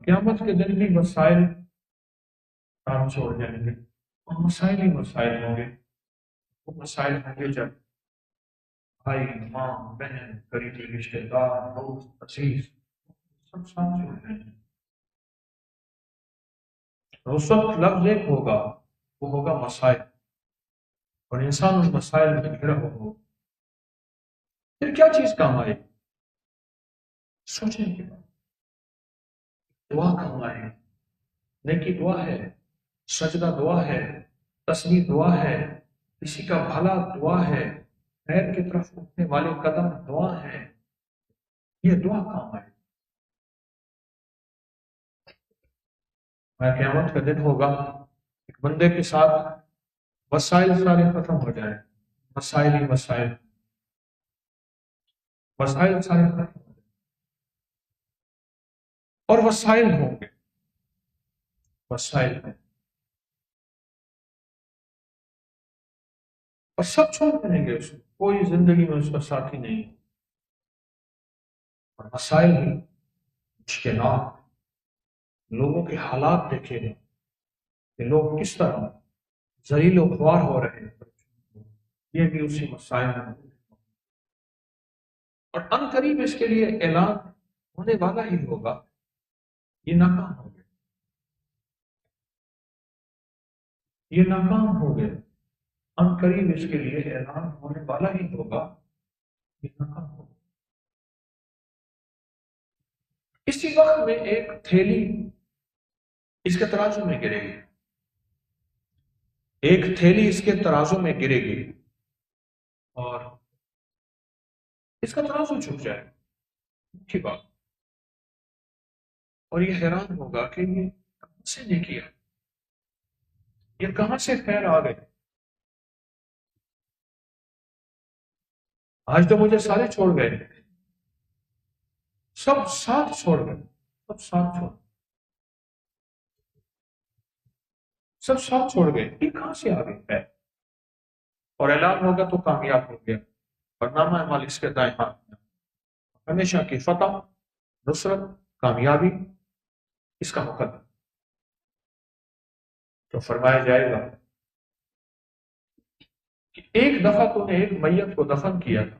قیامت کے دن بھی مسائل کام چھوڑ جائیں گے اور مسائل ہی مسائل ہوں گے. وہ مسائل ہوں گے جب بھائی، ماں، بہن، قریبی رشتے دار، دوست، عزیز سب ساتھ چھوڑ جائیں گے. اس وقت لفظ ایک ہوگا، وہ ہوگا مسائل، اور انسان اس مسائل میں گھرا ہو. پھر کیا چیز کام آئے؟ سوچیں کہ دعا کام آئے. نیکی دعا ہے، سجدہ دعا ہے، تسبیح دعا ہے، کسی کا بھلا دعا ہے، خیر کی طرف اٹھنے والے قدم دعا ہے. یہ دعا کام آئے. میں قیامت کا دن ہوگا، ایک بندے کے ساتھ وسائل سارے ختم ہو جائیں. مسائل ہی مسائل، وسائل سارے ختم ہو جائیں اور وسائل ہوں گے. وسائل ہیں اور سب چھوڑ دیں گے اس کو، کوئی زندگی میں اس کا ساتھی نہیں. اور مسائل ہی مشکلات، لوگوں کے حالات دیکھے ہیں کہ لوگ کس طرح ذلیل و خوار ہو رہے ہیں. یہ بھی اسی مسائل میں، اور ان قریب اس کے لیے اعلان ہونے والا ہی ہوگا. یہ ناکام ہو گئے، یہ ناکام ہو گئے. ان قریب اس کے لیے اعلان ہونے والا ہی ہوگا، یہ ناکام ہو گئے. اسی وقت میں ایک تھیلی اس کے ترازو میں گرے گی، ایک تھیلی اس کے ترازو میں گرے گی اور اس کا ترازو چھک جائے. اچھی بات. اور یہ حیران ہوگا کہ یہ کہاں سے نے کیا، یہ کہاں سے خیر آ گئے. آج تو مجھے سارے چھوڑ گئے، سب ساتھ چھوڑ گئے، سب ساتھ چھوڑ سب ساتھ چھوڑ گئے. یہ کہاں سے آ گئے ہے؟ اور اعلان ہوگا تو کامیاب ہو گیا، اور نامہ اعمال اس کے دائیں ہاتھ میں. ہمیشہ کی فتح، نصرت، کامیابی اس کا مقدم. تو فرمایا جائے گا کہ ایک دفعہ تو نے ایک میت کو دفن کیا تھا،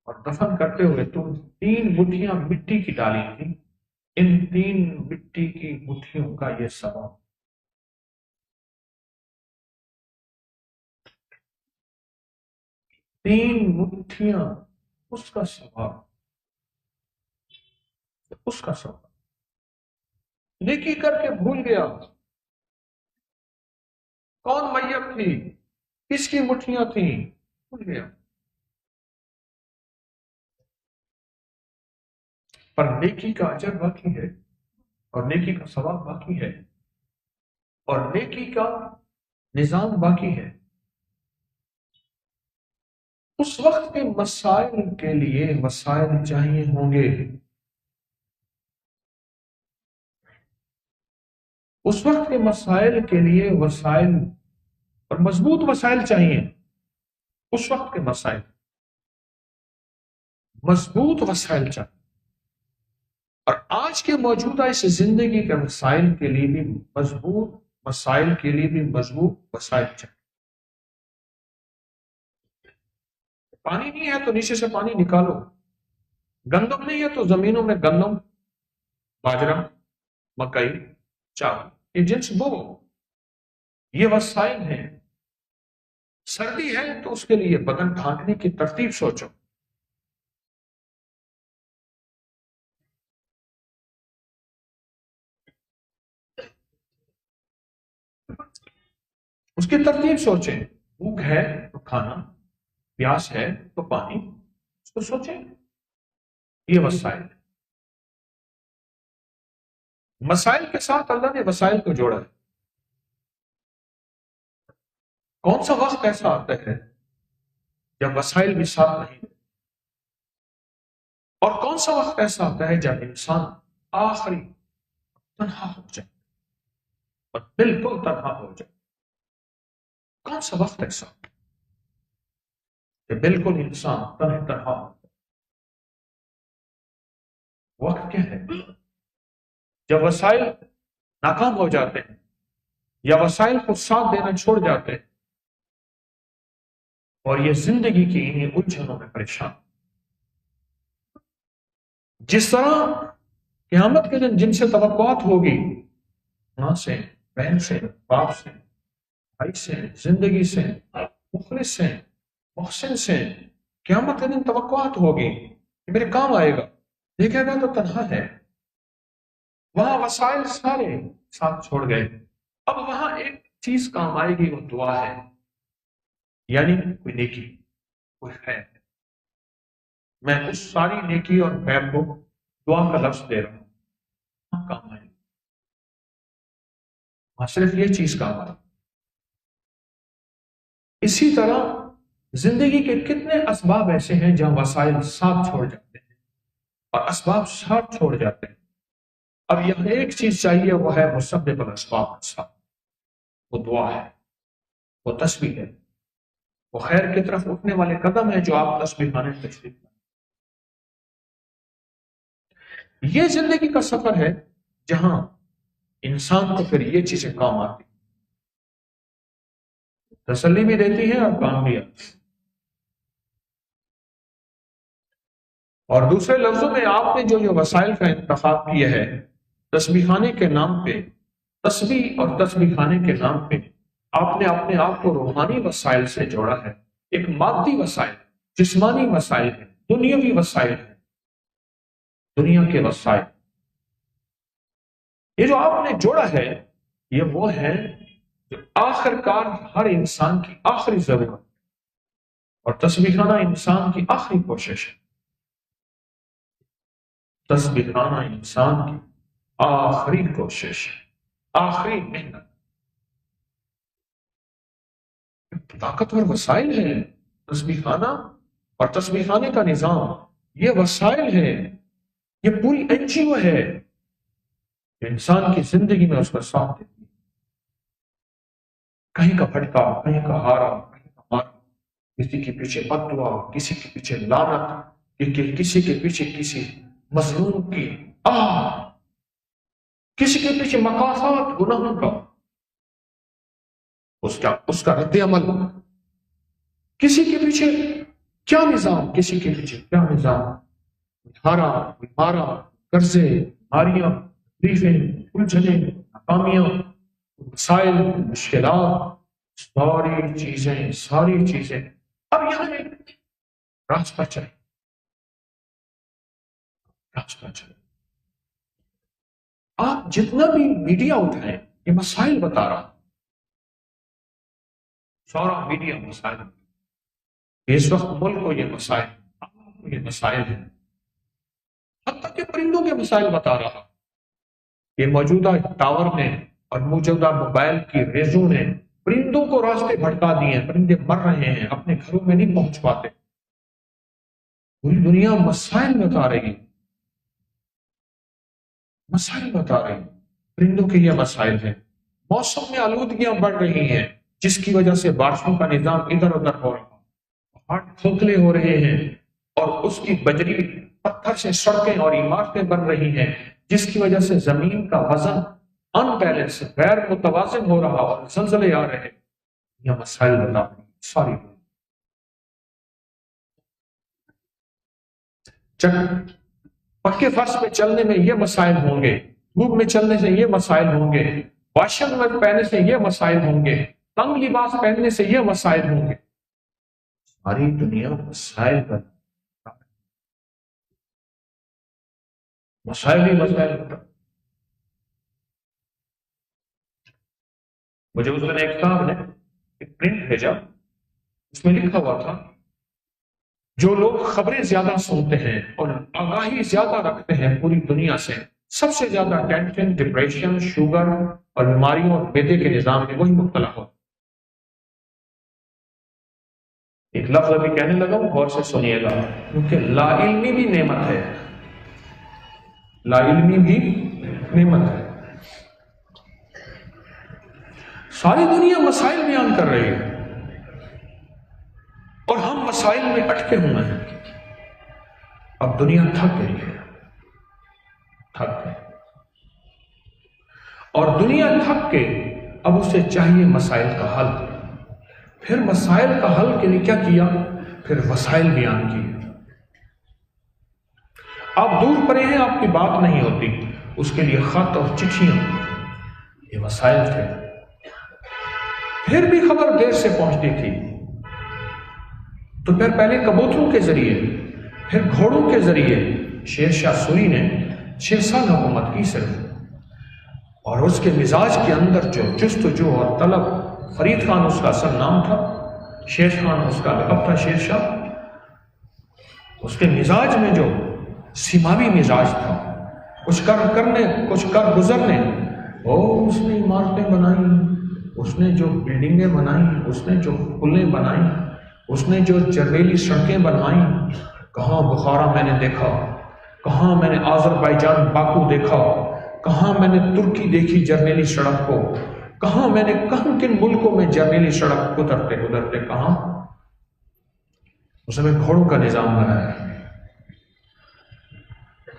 اور دفن کرتے ہوئے تم 3 مٹھیاں مٹی کی ڈالی تھی. ان 3 مٹی کی مٹھیوں کا یہ ثواب. 3 مٹھیاں، اس کا ثواب، اس کا ثواب. نیکی کر کے بھول گیا کون میت تھی، کس کی مٹھیاں تھیں، بھول گیا. پر نیکی کا اجر باقی ہے، اور نیکی کا ثواب باقی ہے، اور نیکی کا نظام باقی ہے. اس وقت کے مسائل کے لیے مسائل چاہیے ہوں گے، اس وقت کے مسائل کے لیے وسائل اور مضبوط وسائل چاہیے. اس وقت کے مسائل، مضبوط وسائل چاہیے. اور آج کے موجودہ اس زندگی کے مسائل کے لیے بھی مضبوط مسائل کے لیے بھی مضبوط وسائل چاہیے. پانی نہیں ہے تو نیچے سے پانی نکالو، گندم نہیں ہے تو زمینوں میں گندم، باجرہ، مکئی، چاول، یہ جنس بو. یہ وسائل ہیں. سردی ہے تو اس کے لیے بدن ڈھانکنے کی ترتیب سوچو. اس کی ترتیب سوچیں. بھوک ہے تو کھانا، پیاس ہے تو پانی، اس کو سوچیں. یہ وسائل، مسائل کے ساتھ اللہ نے وسائل کو جوڑا ہے. کون سا وقت ایسا آتا ہے جب وسائل بھی ساتھ نہیں، اور کون سا وقت ایسا آتا ہے جب انسان آخری تنہا ہو جائے اور بالکل تنہا ہو جائے. کون سا وقت ایسا کہ بالکل انسان تنہا ہو؟ وقت کیا ہے جب وسائل ناکام ہو جاتے ہیں یا وسائل کو ساتھ دینا چھوڑ جاتے ہیں اور یہ زندگی کی انہیں الجھنوں میں پریشان، جس طرح قیامت کے دن جن سے توقعات ہوگی، ماں سے، بہن سے، باپ سے، بھائی سے، زندگی سے، مخلص سے، محسن سے، قیامت کے دن توقعات ہوگی کہ میرے کام آئے گا، دیکھے گا تو تنہا ہے۔ وہاں وسائل سارے ساتھ چھوڑ گئے، اب وہاں ایک چیز کام آئے گی، وہ دعا ہے، یعنی کوئی نیکی، کوئی خیر۔ میں اس ساری نیکی اور خیر کو دعا کا لفظ دے رہا ہوں، وہاں کام آئے گی، وہاں صرف یہ چیز کام آئے گی۔ اسی طرح زندگی کے کتنے اسباب ایسے ہیں جہاں وسائل ساتھ چھوڑ جاتے ہیں اور اسباب ساتھ چھوڑ جاتے ہیں۔ اب یہاں ایک چیز چاہیے، وہ ہے مسبب الاسباب کے ساتھ، وہ دعا ہے، وہ تسبیح ہے، وہ خیر کی طرف اٹھنے والے قدم ہے جو آپ تسبیح خانے تشریف لائیں۔ یہ زندگی کا سفر ہے جہاں انسان کو پھر یہ چیزیں کام آتی، تسلی بھی دیتی ہیں اور کام بھی آتی۔ اور دوسرے لفظوں میں آپ نے جو وسائل کا انتخاب کیا ہے، تسبیح خانے کے نام پہ، تسبیح اور تسبیح خانے کے نام پہ آپ نے اپنے آپ کو روحانی وسائل سے جوڑا ہے۔ ایک مادی وسائل، جسمانی وسائل ہے، دنیاوی وسائل ہے، دنیا کے وسائل، یہ جو آپ نے جوڑا ہے یہ وہ ہے جو آخر کار ہر انسان کی آخری ضرورت اور تسبیح خانہ انسان کی آخری کوشش ہے۔ تسبیح خانہ انسان کی آخری کوشش ہے، آخری محنت، طاقتور وسائل ہے تسبیح خانہ اور تسبیح خانے کا نظام، یہ وسائل ہے، یہ پوری این جی او ہے کہ انسان کی زندگی میں اس کا ساتھ دیتی ہے۔ کہیں کا بھٹکا، کہیں کا ہارا، کہیں کا مارا، کسی کے پیچھے بد دعا، کسی کے پیچھے لعنت، کسی کے پیچھے کسی مظلوم کی کسی کے پیچھے مقاصد گناہوں کا، اس کا رد عمل، کسی کے پیچھے کیا نظام، کسی کے پیچھے کیا نظام، ہارا، مارا، قرضے، بیماریاں، تکلیفیں، الجھنیں، ناکامیاں، مسائل، مشکلات، ساری چیزیں اب یہاں ایک راستہ چلے، راستہ چلے۔ آپ جتنا بھی میڈیا اٹھائیں یہ مسائل بتا رہا، سارا میڈیا مسائل، اس وقت ملک کو یہ مسائل، عوام کو یہ مسائل ہیں، حتیٰ کہ پرندوں کے مسائل بتا رہا کہ موجودہ ٹاور نے اور موجودہ موبائل کی ریزوں نے پرندوں کو راستے بھٹکا دیے ہیں، پرندے مر رہے ہیں، اپنے گھروں میں نہیں پہنچ پاتے۔ پوری دنیا مسائل بتا رہی، مسائل بتا رہی، پرندوں کے یہ مسائل ہیں۔ موسم میں آلودگیاں بڑھ رہی ہیں جس کی وجہ سے بارشوں کا نظام ادھر ادھر ہو رہا ہے، پہاڑ کھوکھلے ہو رہے ہیں اور اس کی بجری پتھر سے سڑکیں اور عمارتیں بن رہی ہیں جس کی وجہ سے زمین کا وزن ان بیلنس، غیر متوازن ہو رہا اور زلزلے آ رہے۔ یہ مسائل بتا رہی ساری پکے فرش پہ چلنے میں یہ مسائل ہوں گے، دھوپ میں چلنے سے یہ مسائل ہوں گے، واشنگ میں پہننے سے یہ مسائل ہوں گے، تنگ لباس پہننے سے یہ مسائل ہوں گے۔ ساری دنیا مسائل پر، مسائل ہی مسائل پر۔ مجھے اس دن ایک صاحب نے ایک پرنٹ بھیجا، اس میں لکھا ہوا تھا جو لوگ خبریں زیادہ سنتے ہیں اور آگاہی زیادہ رکھتے ہیں پوری دنیا سے، سب سے زیادہ ٹینشن، ڈپریشن، شوگر اور بیماریوں اور معدے کے نظام میں وہی مبتلا ہو۔ ایک لفظ ابھی کہنے لگا ہوں، غور سے سنیے گا، کیونکہ لا علمی بھی نعمت ہے، لا علمی بھی نعمت ہے۔ ساری دنیا مسائل بیان کر رہی ہے اور ہم مسائل میں اٹکے ہوئے ہیں۔ اب دنیا تھک گئی ہے، تھک گئی۔ اور دنیا تھک کے اب اسے چاہیے مسائل کا حل. پھر مسائل کا حل کے لیے کیا کیا؟ پھر وسائل بیان کیے. آپ دور پڑے ہیں، آپ کی بات نہیں ہوتی، اس کے لیے خط اور چٹھیاں، یہ وسائل تھے. پھر بھی خبر دیر سے پہنچتی تھی تو پھر پہلے کبوتروں کے ذریعے، پھر گھوڑوں کے ذریعے شیر شاہ سوری نے 6 سال حکومت کی صرف. اور اس کے مزاج کے اندر جو جستجو اور طلب، فرید خان اس کا اصل نام تھا، شیر خان اس کا لقب تھا، شیر شاہ. اس کے مزاج میں جو سیماوی مزاج تھا، کچھ کر گزرنے، اس نے عمارتیں بنائی، اس نے جو بلڈنگیں بنائی، اس نے جو پلیں بنائی، اس نے جو جرنیلی سڑکیں بنوائیں. کہاں بخارا میں نے دیکھا، کہاں میں نے آذربائیجان باکو دیکھا، کہاں میں نے ترکی دیکھی جرنیلی سڑک کو، کہاں میں نے کن ملکوں میں جرنیلی سڑک گزرتے کہاں. اس نے گھوڑوں کا نظام بنایا،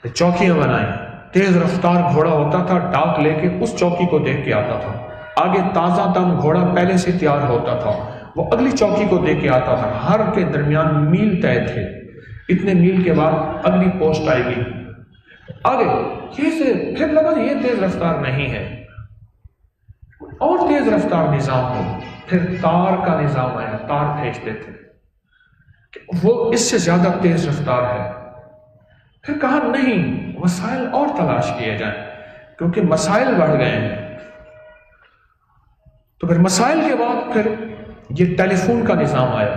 چوکیاں بنائیں. تیز رفتار گھوڑا ہوتا تھا، ڈاک لے کے اس چوکی کو دیکھ کے آتا تھا. آگے تازہ دم گھوڑا پہلے سے تیار ہوتا تھا، وہ اگلی چوکی کو دیکھ کے آتا تھا. ہر کے درمیان میل طے تھے، اتنے میل کے بعد اگلی پوسٹ آئے گی. آگے پھر لگا یہ تیز رفتار نہیں ہے، اور تیز رفتار نظام ہو. پھر تار کا نظام آیا، تار بھیجتے تھے کہ وہ اس سے زیادہ تیز رفتار ہے. پھر کہا نہیں، وسائل اور تلاش کیے جائیں، کیونکہ مسائل بڑھ گئے ہیں. تو پھر مسائل کے بعد پھر یہ ٹیلی فون کا نظام آیا.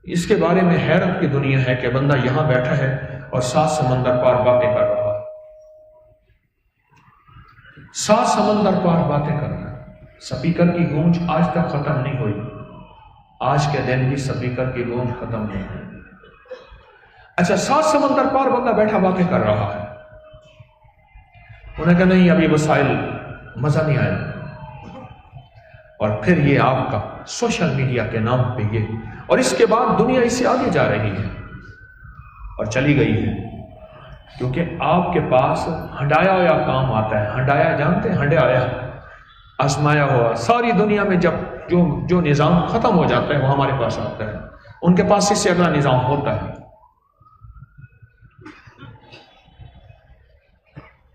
اس کے بارے میں حیرت کی دنیا ہے کہ بندہ یہاں بیٹھا ہے اور 7 سمندر پار باتیں کر رہا ہے. 7 سمندر پار باتیں کر رہا ہے. سپیکر کی گونج آج تک ختم نہیں ہوئی. آج کے دن بھی سپیکر کی گونج ختم نہیں ہوئی. اچھا، 7 سمندر پار بندہ بیٹھا باتیں کر رہا ہے. انہیں کہا نہیں، ابھی وسائل مزہ نہیں آیا. اور پھر یہ آپ کا سوشل میڈیا کے نام پہ یہ، اور اس کے بعد دنیا اس سے آگے جا رہی ہے اور چلی گئی ہے، کیونکہ آپ کے پاس ہنڈایا ہوا کام آتا ہے. ہنڈایا جانتے ہیں؟ ہنڈایا، آزمایا ہوا. ساری دنیا میں جب جو نظام ختم ہو جاتا ہے وہ ہمارے پاس آتا ہے. ان کے پاس اس سے اگلا نظام ہوتا ہے.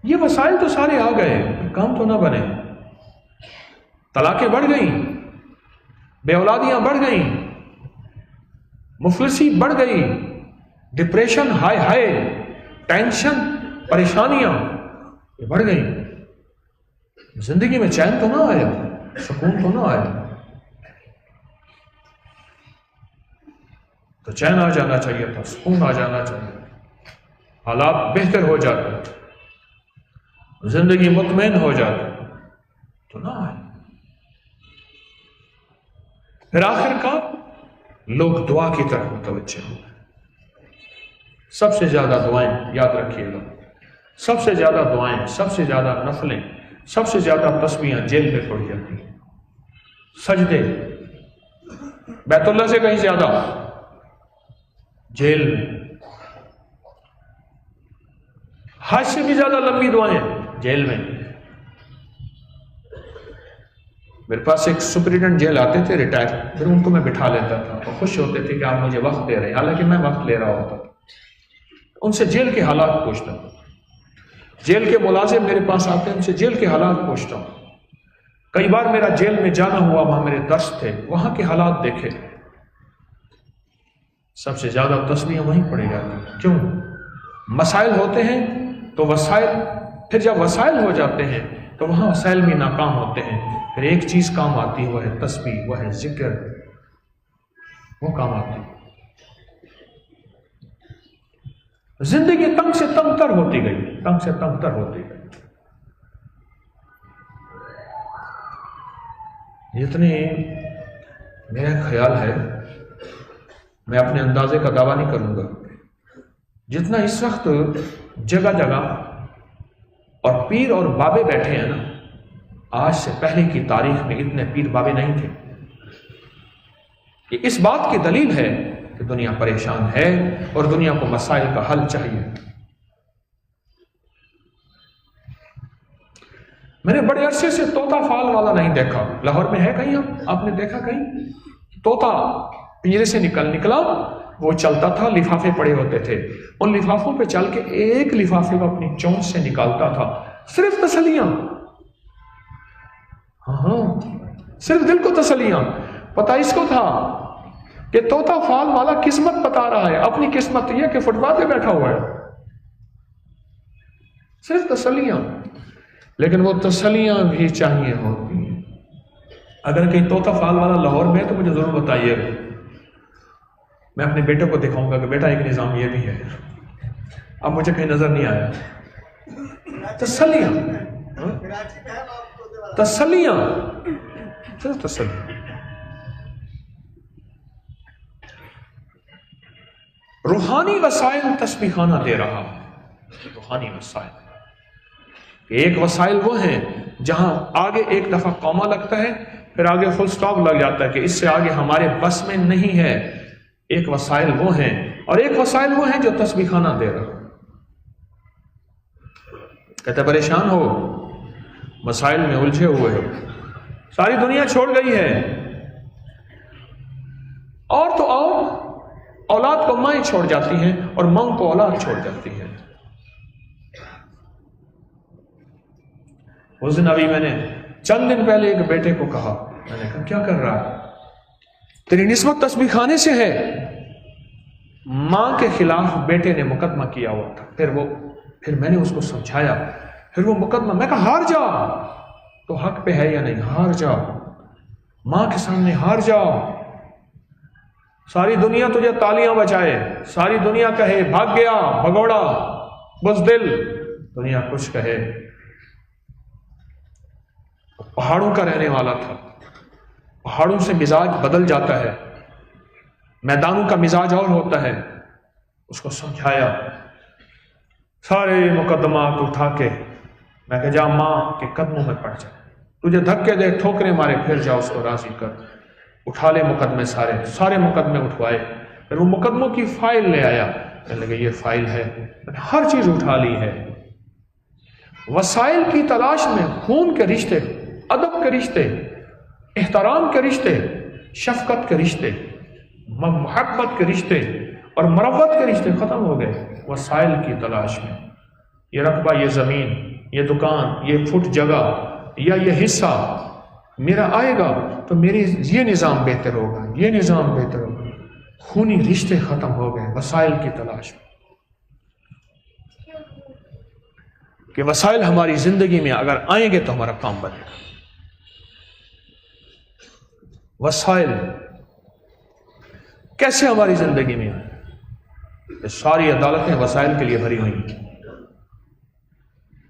یہ وسائل تو سارے آ گئے، کام تو نہ بنے. طلاقیں بڑھ گئیں، بے اولادیاں بڑھ گئیں، مفلسی بڑھ گئی، ڈپریشن، ہائے ٹینشن، پریشانیاں یہ بڑھ گئیں. زندگی میں چین تو نہ آیا، سکون تو نہ آیا. تو چین آ جانا چاہیے تھا، سکون آ جانا چاہیے، حالات بہتر ہو جاتے، زندگی مطمئن ہو جاتی، تو نہ آئے. پھر آخر کا لوگ دعا کی طرف متوجہ ہو. سب سے زیادہ دعائیں، یاد رکھیے گا، سب سے زیادہ دعائیں، سب سے زیادہ نفلیں، سب سے زیادہ تسبیحاں جیل میں پڑی جاتی ہیں. سجدے بیت اللہ سے کہیں زیادہ جیل میں. حج سے بھی زیادہ لمبی دعائیں جیل میں. میرے پاس ایک سپرنٹینڈنٹ جیل آتے تھے ریٹائر، پھر ان کو میں بٹھا لیتا تھا اور خوش ہوتے تھے کہ آپ مجھے وقت دے رہے ہیں، حالانکہ میں وقت لے رہا ہوتا تھا. ان سے جیل کے حالات پوچھتا ہوں. جیل کے ملازم میرے پاس آتے ہیں، ان سے جیل کے حالات پوچھتا ہوں. کئی بار میرا جیل میں جانا ہوا، وہاں میرے درس تھے، وہاں کے حالات دیکھے. سب سے زیادہ تسبیحیں وہیں پڑھی جاتی ہیں. کیوں؟ مسائل ہوتے ہیں تو وسائل، پھر جب وسائل ہو جاتے ہیں تو وہاں وسائل بھی ناکام ہوتے ہیں. پھر ایک چیز کام آتی ہے، وہ ہے تسبیح، وہ ہے ذکر، وہ کام آتی ہے. زندگی تنگ سے تنگ تر ہوتی گئی، تنگ سے تنگ تر ہوتی گئی. جتنی میرا خیال ہے، میں اپنے اندازے کا دعویٰ نہیں کروں گا، جتنا اس وقت جگہ جگہ اور پیر اور بابے بیٹھے ہیں نا، آج سے پہلے کی تاریخ میں اتنے پیر بابے نہیں تھے. یہ اس بات کی دلیل ہے کہ دنیا پریشان ہے اور دنیا کو مسائل کا حل چاہیے. میں نے بڑے عرصے سے طوطا فال والا نہیں دیکھا. لاہور میں ہے کہیں آپ نے دیکھا کہیں؟ طوطا پنجرے سے نکلا، وہ چلتا تھا، لفافے پڑے ہوتے تھے، ان لفافوں پہ چل کے ایک لفافے کو اپنی چونچ سے نکالتا تھا، صرف تسلیاں. ہاں، صرف دل کو تسلیاں. پتہ اس کو تھا کہ طوطا فال والا قسمت بتا رہا ہے، اپنی قسمت یہ کہ فٹ پاتھ پہ بیٹھا ہوا ہے، صرف تسلیاں. لیکن وہ تسلیاں بھی چاہیے ہوتی ہیں. اگر کہیں طوطا فال والا لاہور میں ہے تو مجھے ضرور بتائیے گا، میں اپنے بیٹے کو دکھاؤں گا کہ بیٹا ایک نظام یہ بھی ہے. اب مجھے کہیں نظر نہیں آیا. تسلیاں، تسلیاں، صرف تسلیاں. روحانی وسائل تسبیح خانہ دے رہا ہے. روحانی وسائل، ایک وسائل وہ ہیں جہاں آگے ایک دفعہ کوما لگتا ہے، پھر آگے فل سٹاپ لگ جاتا ہے کہ اس سے آگے ہمارے بس میں نہیں ہے. ایک وسائل وہ ہیں، اور ایک وسائل وہ ہیں جو تسبیح خانہ دے رہا. کہتے پریشان ہو، مسائل میں الجھے ہوئے ہو، ساری دنیا چھوڑ گئی ہے، اور تو اور اولاد کو مائیں چھوڑ جاتی ہیں اور ماں کو اولاد چھوڑ جاتی ہے. اس دن ابھی میں نے چند دن پہلے ایک بیٹے کو کہا، میں نے کہا کیا کر رہا ہے؟ تیری نسبت تسبیح خانے سے ہے. ماں کے خلاف بیٹے نے مقدمہ کیا ہوا تھا. پھر میں نے اس کو سمجھایا، پھر وہ مقدمہ، میں کہا ہار جا، تو حق پہ ہے یا نہیں، ہار جا، ماں کے سامنے ہار جا. ساری دنیا تجھے تالیاں بجائے، ساری دنیا کہے بھاگ گیا، بھگوڑا، بزدل، دنیا کچھ کہے. پہاڑوں کا رہنے والا تھا، پہاڑوں سے مزاج بدل جاتا ہے، میدانوں کا مزاج اور ہوتا ہے. اس کو سمجھایا، سارے مقدمات اٹھا کے میں کہ جا ماں کے قدموں میں پڑ جا، تجھے دھکے دے، ٹھوکرے مارے، پھر جا اس کو راضی کر. اٹھا لے مقدمے، سارے مقدمے اٹھوائے. پھر وہ مقدموں کی فائل لے آیا، کہنے لگے یہ فائل ہے، میں نے ہر چیز اٹھا لی ہے. وسائل کی تلاش میں خون کے رشتے، ادب کے رشتے، احترام کے رشتے، شفقت کے رشتے، محبت کے رشتے اور مروت کے رشتے ختم ہو گئے وسائل کی تلاش میں. یہ رقبہ، یہ زمین، یہ دکان، یہ فٹ جگہ یا یہ حصہ میرا آئے گا تو میری یہ نظام بہتر ہوگا، یہ نظام بہتر ہوگا. خونی رشتے ختم ہو گئے وسائل کی تلاش میں. کہ وسائل ہماری زندگی میں اگر آئیں گے تو ہمارا کام بنے گا. وسائل کیسے ہماری زندگی میں آئیں؟ ساری عدالتیں وسائل کے لیے بھری ہوئی ہیں.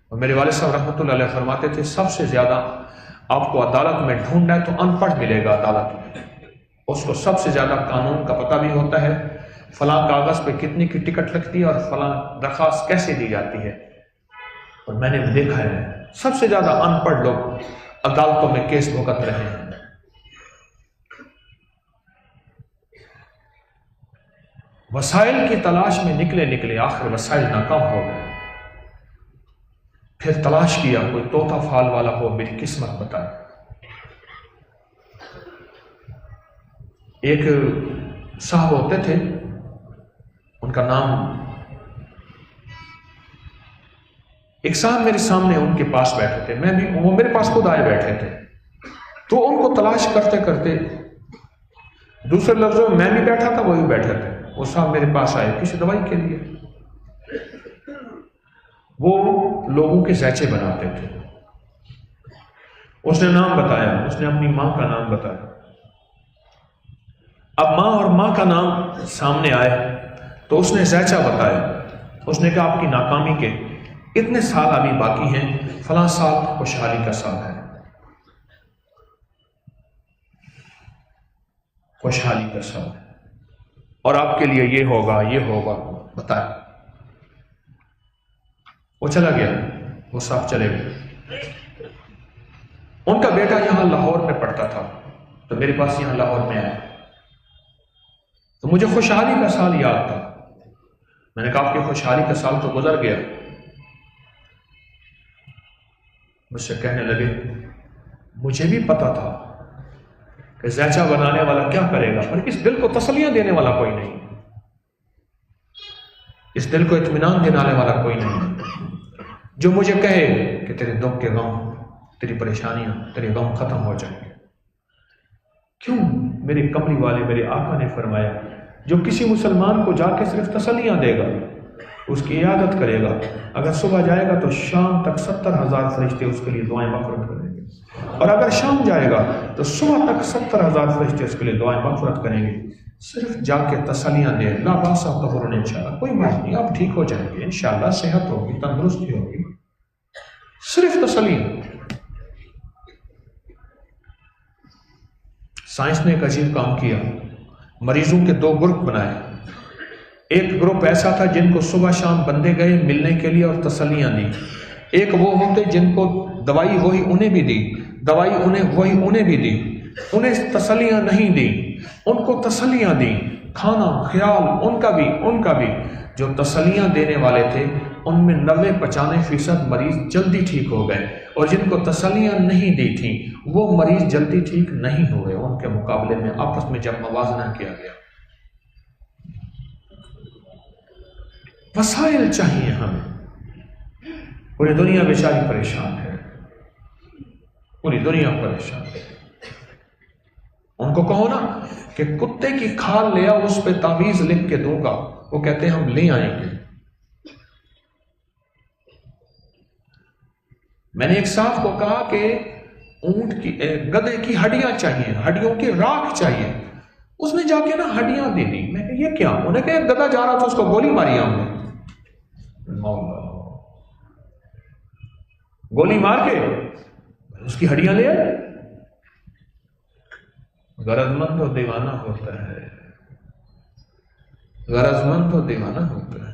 اور میرے والد صاحب رحمۃ اللہ علیہ فرماتے تھے سب سے زیادہ آپ کو عدالت میں ڈھونڈنا ہے تو ان پڑھ ملے گا عدالت میں. اس کو سب سے زیادہ قانون کا پتہ بھی ہوتا ہے، فلاں کاغذ پہ کتنی کی ٹکٹ لگتی ہے اور فلاں درخواست کیسے دی جاتی ہے. اور میں نے دیکھا ہے سب سے زیادہ ان پڑھ لوگ عدالتوں میں کیس بھگت رہے ہیں. وسائل کی تلاش میں نکلے آخر وسائل ناکام ہو گئے. پھر تلاش کیا کوئی طوطا فال والا ہو میری قسمت بتائے. ایک صاحب ہوتے تھے، ان کا نام، ایک صاحب میرے سامنے ان کے پاس بیٹھے تھے، میں بھی، وہ میرے پاس خود آئے بیٹھے تھے. تو ان کو تلاش کرتے کرتے، دوسرے لفظوں میں بھی بیٹھا تھا، وہ بھی بیٹھے تھے. وہ صاحب میرے پاس آئے کسی دوائی کے لیے. وہ لوگوں کے ذائچے بناتے تھے. اس نے نام بتایا، اس نے اپنی ماں کا نام بتایا. اب ماں اور ماں کا نام سامنے آئے تو اس نے ذائچہ بتایا. اس نے کہا آپ کی ناکامی کے اتنے سال ابھی باقی ہیں، فلاں سال خوشحالی کا سال ہے، خوشحالی کا سال ہے، اور آپ کے لیے یہ ہوگا، یہ ہوگا، بتایا. وہ چلا گیا، وہ صاحب چلے گئے. ان کا بیٹا یہاں لاہور میں پڑھتا تھا تو میرے پاس یہاں لاہور میں آیا تو مجھے خوشحالی کا سال یاد تھا. میں نے کہا آپ کی خوشحالی کا سال تو گزر گیا. مجھ سے کہنے لگے مجھے بھی پتا تھا کہ زیچہ بنانے والا کیا کرے گا، پر اس دل کو تسلیاں دینے والا کوئی نہیں، اس دل کو اطمینان دینے والا کوئی نہیں جو مجھے کہے کہ تیرے دکھ کے غم، تیری پریشانیاں، تیرے غم ختم ہو جائیں گے۔ کیوں؟ میرے کمری والے میرے آقا نے فرمایا جو کسی مسلمان کو جا کے صرف تسلیاں دے گا، اس کی عیادت کرے گا، اگر صبح جائے گا تو شام تک 70,000 فرشتے اس کے لیے دعائیں مغفرت کریں گے، اور اگر شام جائے گا تو صبح تک 70,000 فرشتے اس کے لیے دعائیں مغفرت کریں گے۔ صرف جا کے تسلیاں دے، لا باسا طہرن انشاءاللہ، کوئی بات نہیں، آپ ٹھیک ہو جائیں گے، انشاءاللہ صحت ہوگی، تندرستی ہوگی، صرف تسلیاں۔ سائنس نے ایک عجیب کام کیا، مریضوں کے 2 گروپ بنائے۔ ایک گروپ ایسا تھا جن کو صبح شام بندے گئے ملنے کے لیے اور تسلیاں دی، ایک وہ ہوتے جن کو دوائی وہی انہیں بھی دی، دوائی وہی انہیں بھی دی، انہیں تسلیاں نہیں دی، ان کو تسلیاں دی، کھانا خیال ان کا بھی۔ جو تسلیاں دینے والے تھے ان میں 90-95% مریض جلدی ٹھیک ہو گئے، اور جن کو تسلیاں نہیں دی تھیں وہ مریض جلدی ٹھیک نہیں ہوئے۔ ان کے مقابلے میں آپس میں جب موازنہ کیا گیا، وسائل چاہیے ہمیں۔ پوری دنیا بیچاری پریشان ہے، پوری دنیا پریشان ہے۔ ان کو کہو نا کہ کتے کی کھال لے آؤ، اس پہ تعویذ لکھ کے دوں گا، وہ کہتے ہیں ہم لے آئیں گے۔ میں نے ایک صاحب کو کہا کہ اونٹ کی گدھے کی ہڈیاں چاہیے، ہڈیوں کی راکھ چاہیے، اس نے جا کے نا ہڈیاں دے دی۔ میں کہ یہ کیا؟ انہوں نے کہا ایک گدھا جا رہا تھا، اس کو گولی ماری ہم نے، گولی مار کے اس کی ہڈیاں لے آئے۔ غرض مند تو دیوانہ ہوتا ہے، غرض مند تو دیوانہ ہوتا ہے۔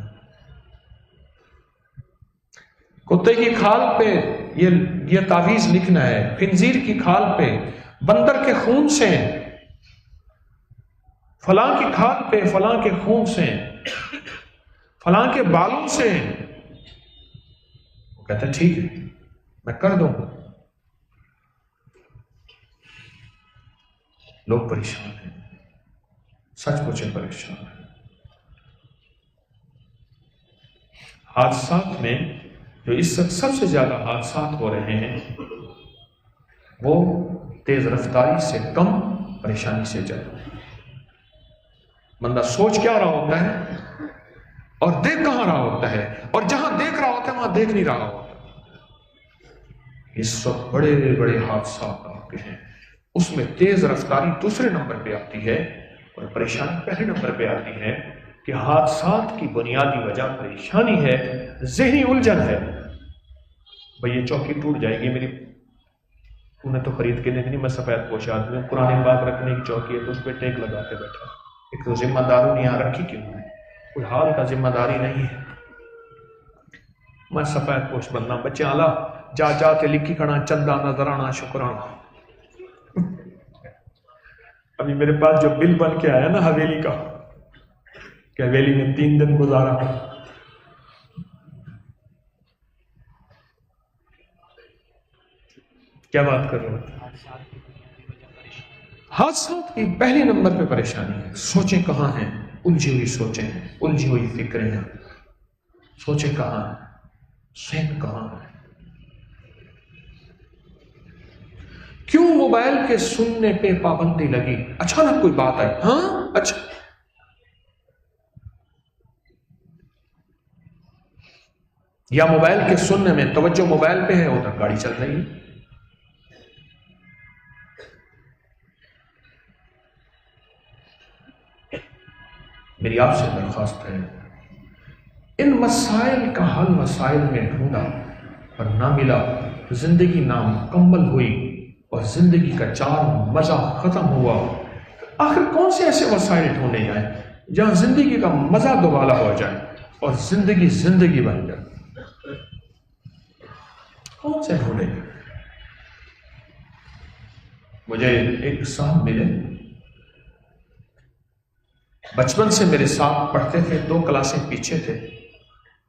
کتے کی کھال پہ یہ تعویذ لکھنا ہے، خنزیر کی کھال پہ، بندر کے خون سے، فلاں کی کھال پہ فلاں کے خون سے، فلاں کے بالوں سے۔ وہ کہتا ہے ٹھیک ہے میں کر دوں گا۔ لوگ پریشان ہیں، سچ پوچھے پریشان ہیں۔ حادثات میں جو اس وقت سب سے زیادہ حادثات ہو رہے ہیں وہ تیز رفتاری سے کم، پریشانی سے زیادہ۔ بندہ سوچ کیا رہا ہوتا ہے اور دیکھ کہاں رہا ہوتا ہے، اور جہاں دیکھ رہا ہوتا ہے وہاں دیکھ نہیں رہا ہوتا۔ اس وقت بڑے بڑے حادثات آتے ہیں، اس میں تیز رفتاری دوسرے نمبر پہ آتی ہے اور پریشانی پہلے نمبر پہ آتی ہے۔ کہ حادثات کی بنیادی وجہ پریشانی ہے، ذہنی الجھن ہے۔ بھئی یہ چوکی ٹوٹ جائے گی میری، انہیں تو خرید کے نہیں، میں سفید پوش آدمی ہوں، قرآن پاک رکھنے کی چوکی ہے تو اس پہ ٹیک لگا کے بیٹھا، ایک تو ذمہ داروں نے یہاں رکھی کیوں ہے، کوئی حال کا ذمہ داری نہیں ہے۔ میں سفید پوش بننا، بچے اعلیٰ جا جا کے لکھی کھڑا چندہ نظرانہ شکرانہ۔ ابھی میرے پاس جو بل بن کے آیا نا حویلی کا، کہ حویلی میں 3 دن گزارا، کیا بات کر رہے ہیں؟ حادثات کی پہلے نمبر پہ پریشانی ہے۔ سوچیں کہاں ہیں؟ الجھی ہوئی سوچیں ہیں، الجھی ہوئی فکریں ہیں، سوچیں کہاں ہیں، ذہن کہاں ہے؟ کیوں موبائل کے سننے پہ پابندی لگی؟ اچانک کوئی بات آئی، ہاں اچھا، یا موبائل کے سننے میں توجہ موبائل پہ ہے، ادھر گاڑی چل رہی ہے۔ میری آپ سے درخواست ہے، ان مسائل کا حل مسائل میں ڈھونڈا پر نہ ملا، زندگی نامکمل ہوئی اور زندگی کا چار مزہ ختم ہوا۔ آخر کون سے ایسے وسائل ڈھونڈے جائیں جہاں زندگی کا مزہ دوبالا ہو جائے اور زندگی زندگی بن جائے؟ کون سے ڈھونڈے؟ مجھے ایک صاحب ملے، بچپن سے میرے ساتھ پڑھتے تھے، 2 کلاسیں پیچھے تھے،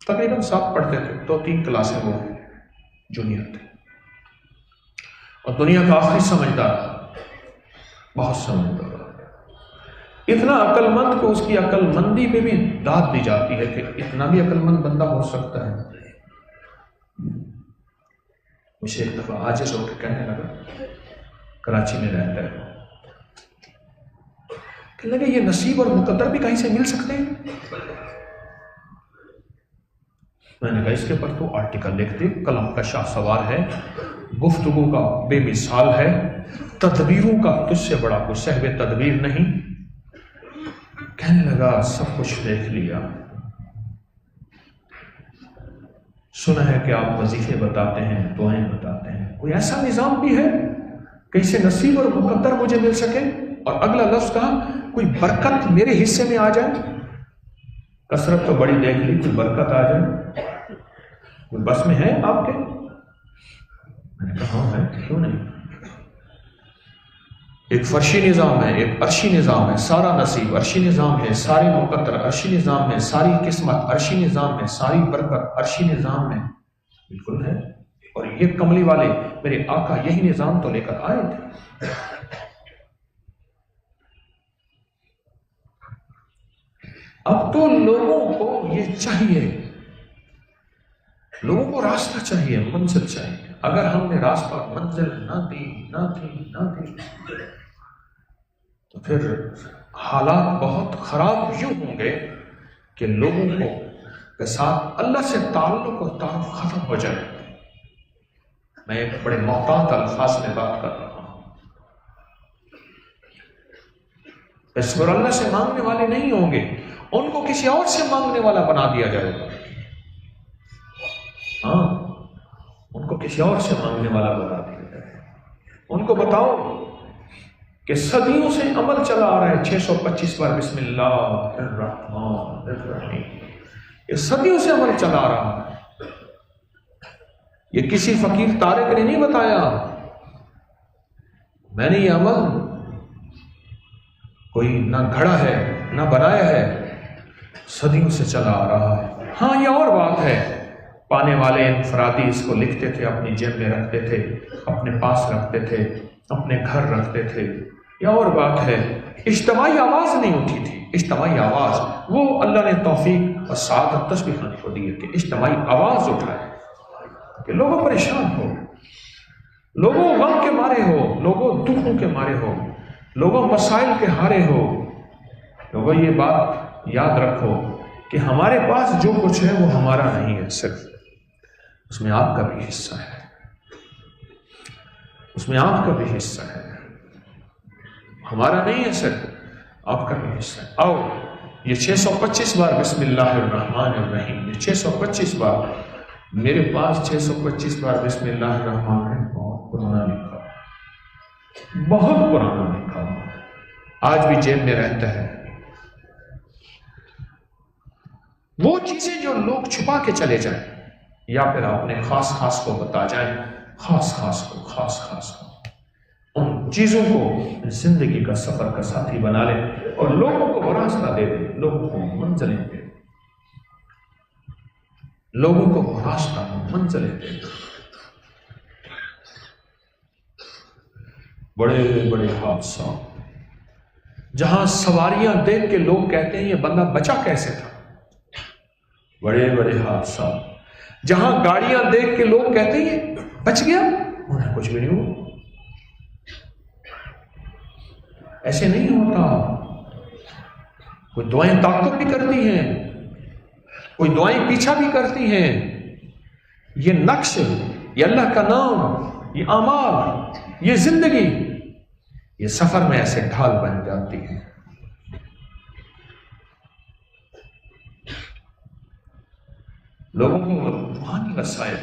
تقریباً ساتھ پڑھتے تھے، 2-3 کلاسیں وہ جونیئر تھے۔ اور دنیا کا آخری سمجھدار، بہت سمجھدار، اتنا عقل مند کہ اس کی عقل مندی پہ بھی داد دی جاتی ہے کہ اتنا بھی عقل مند بندہ ہو سکتا ہے۔ مجھے ایک دفعہ عاجز ہو کے کہنے لگا، کراچی میں رہتا ہے، کہنے لگا یہ نصیب اور مقدر بھی کہیں سے مل سکتے ہیں؟ میں نے کہا اس کے پر تو آرٹیکل لکھ دے، قلم کا شاہ سوار ہے، گفتگو کا بے مثال ہے، تدبیروں کا تجھ سے بڑا کوئی صاحب تدبیر نہیں۔ کہنے لگا سب کچھ دیکھ لیا، سنا ہے کہ آپ وظیفے بتاتے ہیں، دعائیں بتاتے ہیں، کوئی ایسا نظام بھی ہے کہ اسے نصیب اور مقدر مجھے مل سکے؟ اور اگلا لفظ کہا کوئی برکت میرے حصے میں آ جائے۔ کثرت تو بڑی دیکھ لی، کوئی برکت آ جائے، کوئی بس میں ہے آپ کے؟ میں نے کہا ہاں ہے، کیوں نہیں؟ ایک فرشی نظام ہے، ایک عرشی نظام ہے، سارا نصیب عرشی نظام ہے، سارے مقدر عرشی نظام ہے، ساری قسمت عرشی نظام ہے، ساری برکت عرشی نظام میں بالکل ہے۔ اور یہ کملی والے میرے آقا یہی نظام تو لے کر آئے تھے۔ اب تو لوگوں کو یہ چاہیے، لوگوں کو راستہ چاہیے، منزل چاہیے۔ اگر ہم نے راستہ منزل نہ دی تو پھر حالات بہت خراب یوں ہوں گے کہ لوگوں کو کے ساتھ اللہ سے تعلق اور تعارف ختم ہو جائے۔ میں ایک بڑے محتاط الفاظ میں بات کر رہا ہوں، اس پر اللہ سے مانگنے والے نہیں ہوں گے، ان کو کسی اور سے مانگنے والا بنا دیا جائے گا۔ ہاں، ان کو کسی اور سے مانگنے والا بنا دیا جائے گا۔ ان کو بتاؤ کہ صدیوں سے عمل چلا آ رہا ہے، 625 بار بسم اللہ الرحمن الرحیم، یہ صدیوں سے عمل چلا آ رہا ہے۔ یہ کسی فقیر طارق نے نہیں بتایا، میں نے یہ عمل کوئی نہ گھڑا ہے نہ بنایا ہے، صدیوں سے چلا آ رہا ہے۔ ہاں یہ اور بات ہے، پانے والے انفرادی اس کو لکھتے تھے، اپنی جیب میں رکھتے تھے، اپنے پاس رکھتے تھے، اپنے گھر رکھتے تھے، یہ اور بات ہے۔ اجتماعی آواز نہیں اٹھی تھی، اجتماعی آواز وہ اللہ نے توفیق اور سعادت تسبیح خانی کو دی ہے کہ اجتماعی آواز اٹھائے کہ لوگوں پریشان ہو، لوگوں غم کے مارے ہو، لوگوں دکھوں کے مارے ہو، لوگوں مسائل کے ہارے ہو، لوگوں یہ بات یاد رکھو کہ ہمارے پاس جو کچھ ہے وہ ہمارا نہیں ہے، صرف اس میں آپ کا بھی حصہ ہے، اس میں آپ کا بھی حصہ ہے، ہمارا نہیں ہے، صرف آپ کا بھی حصہ ہے۔ آؤ یہ 625 بار بسم اللہ الرحمن الرحیم، یہ 625 بار میرے پاس 625 بار بسم اللہ الرحمن الرحیم بہت پرانا لکھا، بہت پرانا لکھا، آج بھی جیب میں رہتا ہے۔ وہ چیزیں جو لوگ چھپا کے چلے جائیں یا پھر اپنے خاص خاص کو بتا جائیں، خاص خاص کو ان چیزوں کو زندگی کا سفر کا ساتھی بنا لیں اور لوگوں کو وہ راستہ دے دیں، لوگوں کو منزلیں دیں، لوگوں کو وہ راستہ منزلیں دیں۔ بڑے بڑے حادثات جہاں سواریاں دیکھ کے لوگ کہتے ہیں یہ بندہ بچا کیسے تھا، بڑے بڑے حادثات جہاں گاڑیاں دیکھ کے لوگ کہتے ہیں یہ بچ گیا، انہیں کچھ بھی نہیں ہوا۔ ایسے نہیں ہوتا، کوئی دعائیں طاقت بھی کرتی ہیں، کوئی دعائیں پیچھا بھی کرتی ہیں۔ یہ نقش، یہ اللہ کا نام، یہ اعمال، یہ زندگی، یہ سفر میں ایسے ڈھال بن جاتی ہے۔ لوگوں کو روحانی وسائل،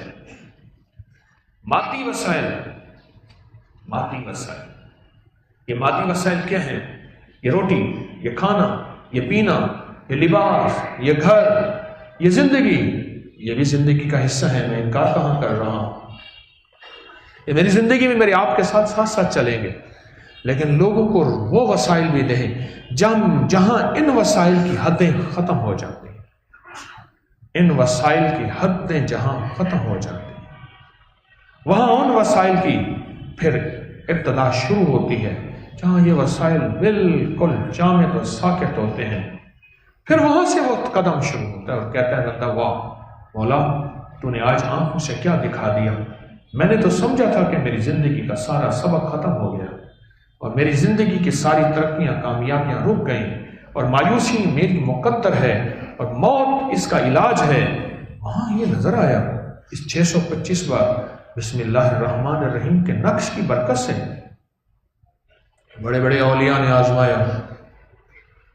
مادی وسائل، یہ مادی وسائل کیا ہیں؟ یہ روٹی، یہ کھانا، یہ پینا، یہ لباس، یہ گھر، یہ زندگی، یہ بھی زندگی کا حصہ ہے، میں انکار کہاں کر رہا ہوں، یہ میری زندگی میں میرے آپ کے ساتھ ساتھ ساتھ چلیں گے، لیکن لوگوں کو وہ وسائل بھی دیں جہاں ان وسائل کی حدیں ختم ہو جاتی ہیں، ان وسائل کی حدیں جہاں ختم ہو جاتی ہیں، وہاں ان وسائل کی پھر ابتدا شروع ہوتی ہے جہاں یہ وسائل بالکل جامد اور ساکت ہوتے ہیں. پھر وہاں سے وہ قدم شروع ہوتا ہے اور کہتا ہے بندہ واہ مولا تو نے آج آنکھوں سے کیا دکھا دیا. میں نے تو سمجھا تھا کہ میری زندگی کا سارا سبق ختم ہو گیا اور میری زندگی کی ساری ترقیاں کامیابیاں رک گئیں اور مایوسی میری مقدر ہے اور موت اس کا علاج ہے. وہاں یہ نظر آیا اس 625 بار بسم اللہ الرحمن الرحیم کے نقش کی برکت سے بڑے بڑے اولیاء نے آزمایا,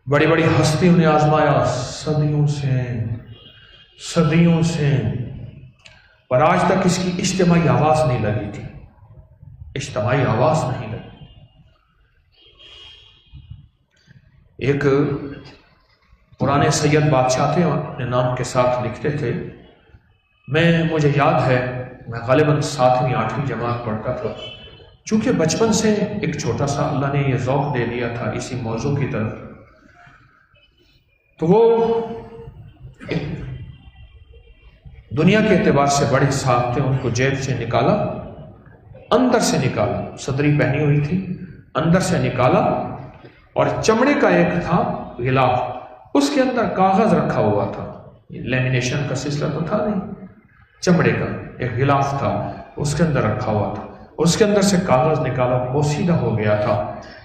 بڑی بڑی ہستیوں نے آزمایا صدیوں سے پر آج تک اس کی اجتماعی آواز نہیں لگی تھی, اجتماعی آواز نہیں لگی. ایک پرانے سید بادشاہ تھے اپنے نام کے ساتھ لکھتے تھے, مجھے یاد ہے میں غالباً 7ویں 8ویں جماعت پڑھتا تھا. چونکہ بچپن سے ایک چھوٹا سا اللہ نے یہ ذوق دے دیا تھا اسی موضوع کی طرف, تو وہ دنیا کے اعتبار سے بڑے صاحب تھے, ان کو جیب سے نکالا, اندر سے نکالا, صدری پہنی ہوئی تھی, اندر سے نکالا اور چمڑے کا ایک تھا غلاف, اس کے اندر کاغذ رکھا ہوا تھا. لیمینیشن کا سلسلہ تو تھا نہیں, چمڑے کا ایک غلاف تھا اس کے اندر رکھا ہوا تھا. اس کے اندر سے کاغذ نکالا, بوسیدہ ہو گیا تھا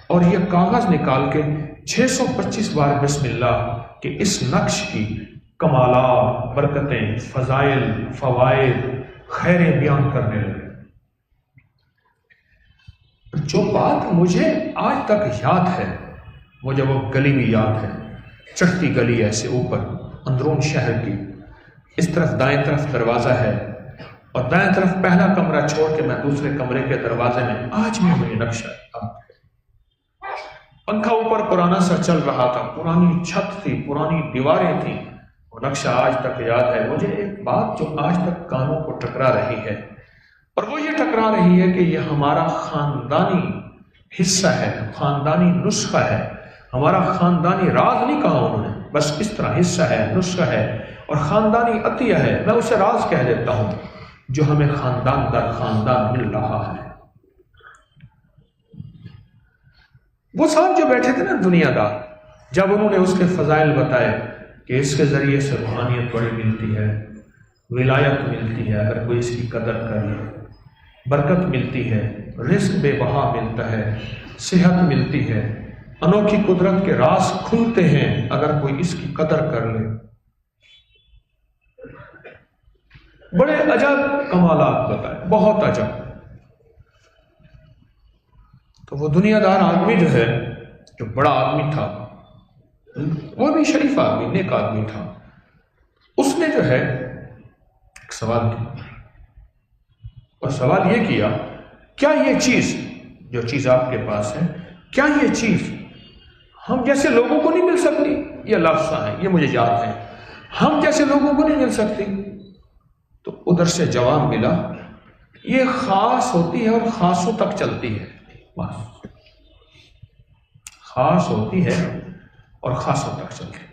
اور یہ کاغذ نکال کے 625 بار بسم اللہ کہ اس نقش کی کمالات, برکتیں, فضائل, فوائد, خیریں بیان کرنے لگے. جو بات مجھے آج تک یاد ہے, مجھے وہ گلی بھی یاد ہے, چڑھتی گلی ایسے اوپر اندرون شہر کی, اس طرف دائیں طرف دروازہ ہے اور دائیں طرف پہلا کمرہ چھوڑ کے میں دوسرے کمرے کے دروازے میں آج بھی وہی نقشہ. پنکھا اوپر پرانا سا چل رہا تھا, پرانی چھت تھی, پرانی دیواریں تھیں, وہ نقشہ آج تک یاد ہے. مجھے ایک بات جو آج تک کانوں کو ٹکرا رہی ہے اور وہ یہ ٹکرا رہی ہے کہ یہ ہمارا خاندانی حصہ ہے, خاندانی نسخہ ہے, ہمارا خاندانی راز نہیں کہا انہوں نے, بس اس طرح حصہ ہے, نسخہ ہے اور خاندانی عطیہ ہے. میں اسے راز کہہ دیتا ہوں جو ہمیں خاندان در خاندان مل رہا ہے. وہ صاحب جو بیٹھے تھے نا دنیا دار, جب انہوں نے اس کے فضائل بتائے کہ اس کے ذریعے سے روحانیت بڑی ملتی ہے, ولایت ملتی ہے اگر کوئی اس کی قدر کر لے, برکت ملتی ہے, رزق بے بہا ملتا ہے, صحت ملتی ہے, انوکھی قدرت کے راز کھلتے ہیں اگر کوئی اس کی قدر کر لے. بڑے عجب کمالات بتائے, بہت عجب. تو وہ دنیا دار آدمی جو ہے, جو بڑا آدمی تھا, وہ بھی شریف آدمی, نیک آدمی تھا, اس نے جو ہے ایک سوال کیا اور سوال یہ کیا کیا یہ چیز, جو چیز آپ کے پاس ہے, کیا یہ چیز ہم جیسے لوگوں کو نہیں مل سکتی؟ یہ لفظ ہے, یہ مجھے یاد ہے, ہم جیسے لوگوں کو نہیں مل سکتی. تو ادھر سے جواب ملا یہ خاص ہوتی ہے اور خاصوں تک چلتی ہے, بس خاص ہوتی ہے اور خاصوں تک چلتی ہے.